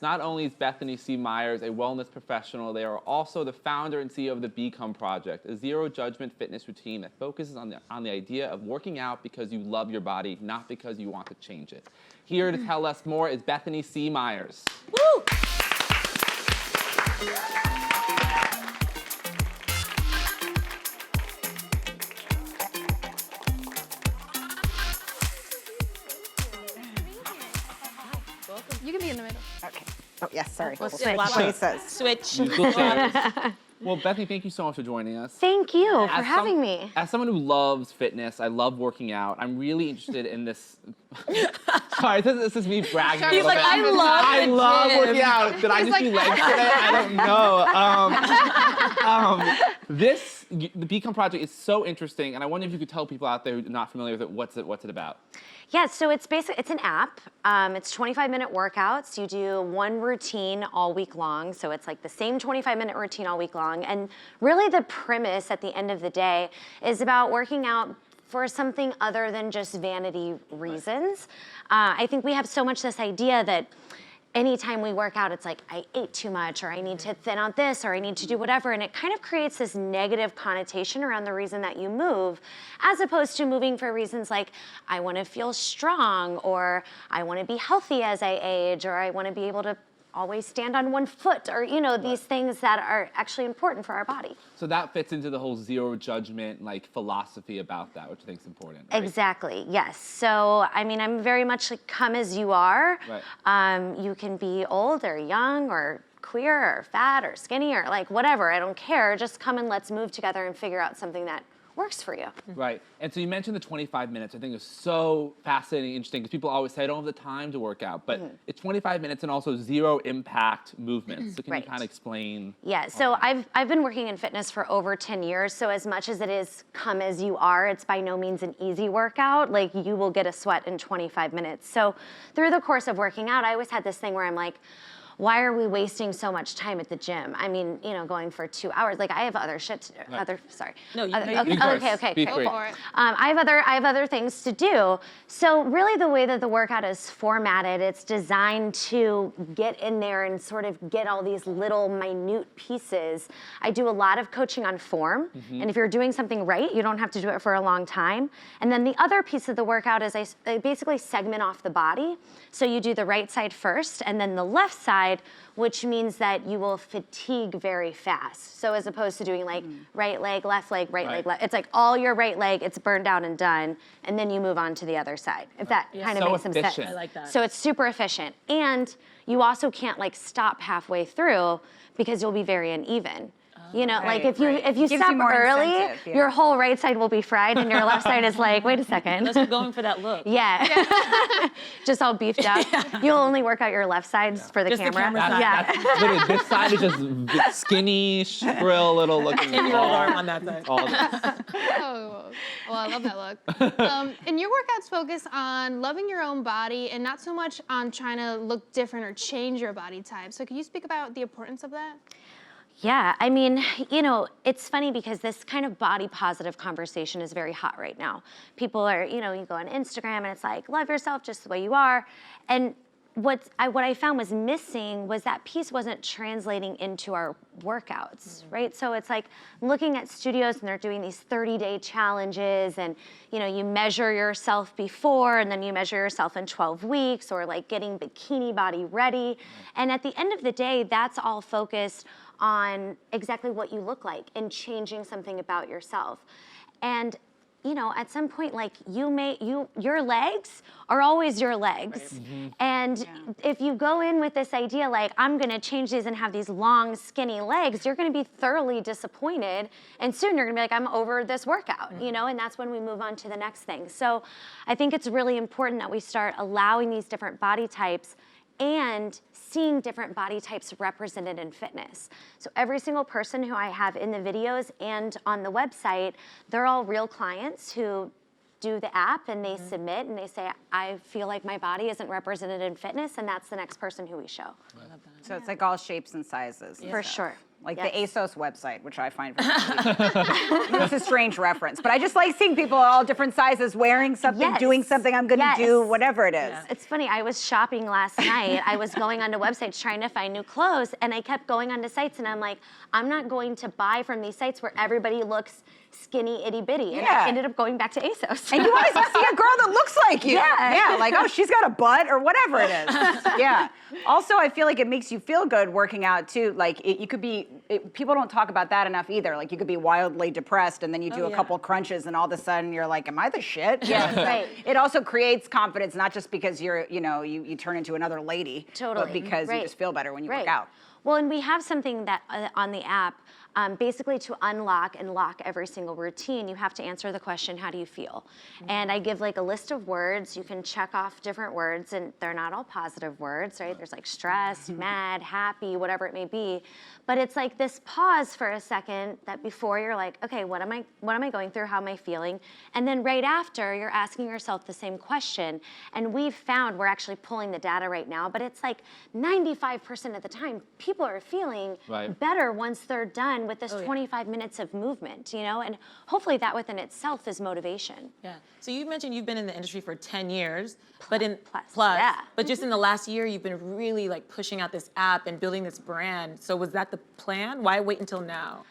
Not only is Bethany C. Meyers a wellness professional, they are also the founder and CEO of the Become Project, a zero-judgment fitness routine that focuses on the idea of working out because you love your body, not because you want to change it. Here to tell us more is Bethany C. Meyers. Woo! You can be in the middle. Okay. Oh, yes, sorry. We'll Switch switch. places. Switch. Musical chairs. Well, Bethany, thank you so much for joining us. Thank you for As having me. As someone who loves fitness, I love working out. I'm really interested in this. Sorry, this is me bragging a He's little like, bit. I love the gym. Working out. Did I just do legs today? I don't know. The Become Project is so interesting, and I wonder if you could tell people out there who are not familiar with it, what's it about? Yeah, so it's an app. It's 25-minute workouts. You do one routine all week long. So it's like the same 25-minute routine all week long. And really the premise at the end of the day is about working out for something other than just vanity reasons. I think we have so much this idea that anytime we work out, it's like, I ate too much, or I need to thin out this, or I need to do whatever, and it kind of creates this negative connotation around the reason that you move, as opposed to moving for reasons like, I wanna feel strong, or I wanna be healthy as I age, or I wanna be able to always stand on one foot, or these things that are actually important for our body. So that fits into the whole zero judgment philosophy about that, which I think is important. Right? Exactly, yes. So, I mean, I'm very much like come as you are. Right. You can be old or young or queer or fat or skinny or like whatever, I don't care. Just come and let's move together and figure out something that works for you. Right, and so you mentioned the 25 minutes. I think it's so fascinating, interesting, because people always say, I don't have the time to work out, but it's 25 minutes and also zero impact movements. So can you kind of explain? Yeah, so I've been working in fitness for over 10 years, so as much as it is come as you are, it's by no means an easy workout. Like, you will get a sweat in 25 minutes. So through the course of working out, I always had this thing where I'm like, why are we wasting so much time at the gym? I mean, going for 2 hours. Like, I have other shit to do. Right. Sorry. No, you okay, Be cool. free. I have other things to do. So really, the way that the workout is formatted, it's designed to get in there and sort of get all these little minute pieces. I do a lot of coaching on form, and if you're doing something right, you don't have to do it for a long time. And then the other piece of the workout is I basically segment off the body. So you do the right side first, and then the left side, which means that you will fatigue very fast. So as opposed to doing like right leg, left leg, right leg, left, it's like all your right leg, it's burned out and done, and then you move on to the other side, if that kind of makes some sense. I like that. So it's super efficient. And you also can't like stop halfway through because you'll be very uneven. Like if you stop early, your whole right side will be fried and your left side is like, wait a second. Unless you're going for that look. Yeah. Just all beefed up. You'll only work out your left sides for the Just the camera. camera side. That's literally, this side is just skinny, shrill, little looking. And your arm on that side. All this. Oh, well, I love that look. And your workouts focus on loving your own body and not so much on trying to look different or change your body type. So can you speak about the importance of that? Yeah, I mean, it's funny because this kind of body positive conversation is very hot right now. People are, you go on Instagram and it's like, love yourself just the way you are. And what I found was missing was that piece wasn't translating into our workouts, right? So it's like looking at studios and they're doing these 30-day challenges and, you measure yourself before and then you measure yourself in 12 weeks or like getting bikini body ready. And at the end of the day, that's all focused on exactly what you look like and changing something about yourself. And at some point, like your legs are always your legs. Right. And if you go in with this idea, like, I'm gonna change these and have these long, skinny legs, you're gonna be thoroughly disappointed. And soon you're gonna be like, I'm over this workout, and that's when we move on to the next thing. So I think it's really important that we start allowing these different body types and seeing different body types represented in fitness. So every single person who I have in the videos and on the website, they're all real clients who do the app and they submit and they say, I feel like my body isn't represented in fitness, and that's the next person who we show. So it's like all shapes and sizes. For sure. Like Yes. the ASOS website, which I find very It's a strange reference, but I just like seeing people all different sizes wearing something, Yes. doing something I'm gonna Yes. do, whatever it is. Yeah. It's funny, I was shopping last night. I was going onto websites trying to find new clothes, and I kept going onto sites, and I'm like, I'm not going to buy from these sites where everybody looks skinny, itty bitty. And Yeah. I ended up going back to ASOS. And you want to see a girl that looks like you. Yeah. Like, oh, she's got a butt or whatever it is. Yeah. Also, I feel like it makes you feel good working out too. Like you could be, people don't talk about that enough either. Like you could be wildly depressed and then you do a couple crunches and all of a sudden you're like, am I the shit? Yeah, So right. It also creates confidence, not just because you turn into another lady. Totally. But because you Right. just feel better when you work Right. out. Well, and we have something that on the app, basically to unlock and lock every single routine, you have to answer the question, how do you feel? And I give like a list of words. You can check off different words, and they're not all positive words, right? There's like stressed, mad, happy, whatever it may be. But it's like this pause for a second that before you're like, okay, what am I going through? How am I feeling? And then right after, you're asking yourself the same question. And we've found, we're actually pulling the data right now, but it's like 95% of the time, people are feeling Right. better once they're done with this 25 minutes of movement, and hopefully that within itself is motivation. Yeah. So you mentioned you've been in the industry for 10 years, Plus, yeah. but just in the last year, you've been really like pushing out this app and building this brand. So was that the plan? Why wait until now?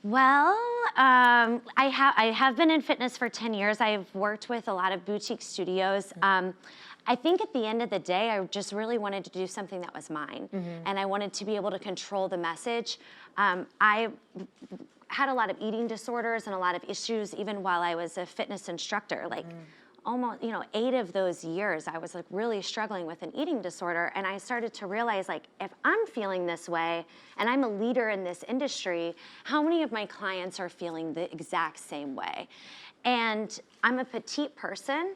Well, I have been in fitness for 10 years. I've worked with a lot of boutique studios. I think at the end of the day, I just really wanted to do something that was mine. And I wanted to be able to control the message. I had a lot of eating disorders and a lot of issues even while I was a fitness instructor. Like almost, 8 of those years, I was like really struggling with an eating disorder. And I started to realize, like, if I'm feeling this way and I'm a leader in this industry, how many of my clients are feeling the exact same way? And I'm a petite person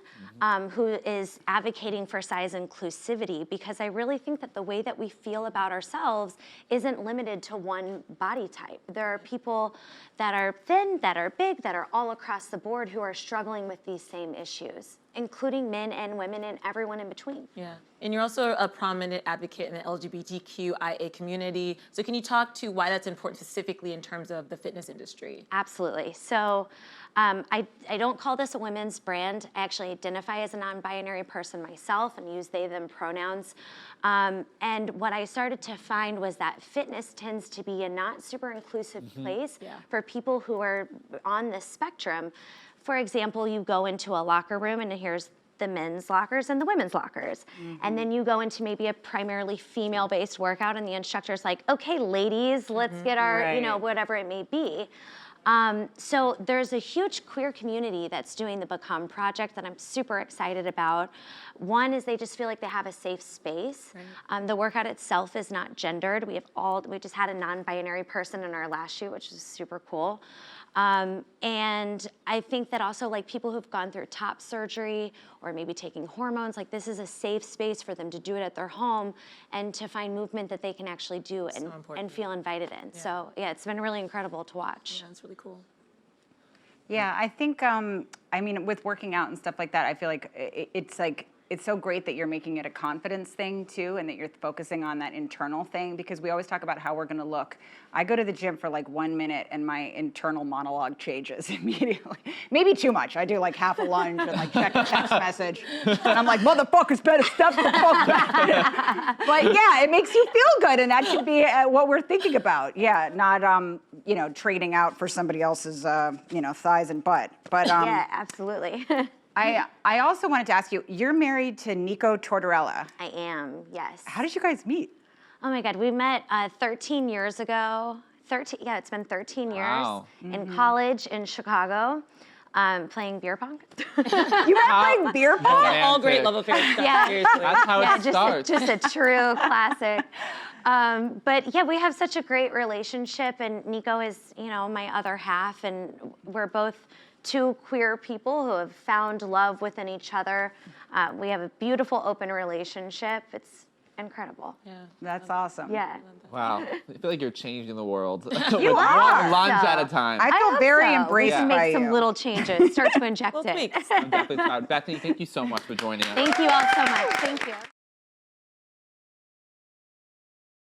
who is advocating for size inclusivity because I really think that the way that we feel about ourselves isn't limited to one body type. There are people that are thin, that are big, that are all across the board who are struggling with these same issues, including men and women and everyone in between. Yeah. And you're also a prominent advocate in the LGBTQIA community. So can you talk to why that's important specifically in terms of the fitness industry? Absolutely. So I don't call this a women's brand. I actually identify as a non-binary person myself and use they, them pronouns. And what I started to find was that fitness tends to be a not super inclusive place for people who are on this spectrum. For example, you go into a locker room and here's the men's lockers and the women's lockers. And then you go into maybe a primarily female-based workout and the instructor's like, okay, ladies, let's get our, whatever it may be. So there's a huge queer community that's doing the Become Project that I'm super excited about. One is they just feel like they have a safe space. The workout itself is not gendered. We just had a non-binary person in our last shoot, which is super cool. And I think that also like people who've gone through top surgery or maybe taking hormones, like this is a safe space for them to do it at their home and to find movement that they can actually do and feel invited in. So yeah, it's been really incredible to watch. Yeah, that's really cool. Yeah, I think, with working out and stuff like that, I feel like it's so great that you're making it a confidence thing too, and that you're focusing on that internal thing, because we always talk about how we're gonna look. I go to the gym for like 1 minute and my internal monologue changes immediately. Maybe too much. I do like half a lunge and like check a text message. And I'm like, motherfuckers better step the fuck back. But yeah, it makes you feel good, and that should be what we're thinking about. Yeah, not, trading out for somebody else's, thighs and butt. But Yeah, absolutely. I also wanted to ask you, you're married to Nico Tortorella. I am, yes. How did you guys meet? Oh my God, we met 13 years ago. It's been 13 years Wow. in college in Chicago, playing beer pong. You met playing beer pong? Romantic. All great love affairs. Yeah. Seriously. That's how it starts. Just a true classic. But yeah, we have such a great relationship, and Nico is, my other half, and we're both two queer people who have found love within each other. We have a beautiful, open relationship. It's incredible. Yeah. That's awesome. Yeah. Wow. I feel like you're changing the world. You are. One lunge So, at a time. I feel hope very so. embraced We can by make some you. little changes, start to inject Well, it. thanks. I'm definitely proud. Bethany, thank you so much for joining us. Thank you all so much. Thank you.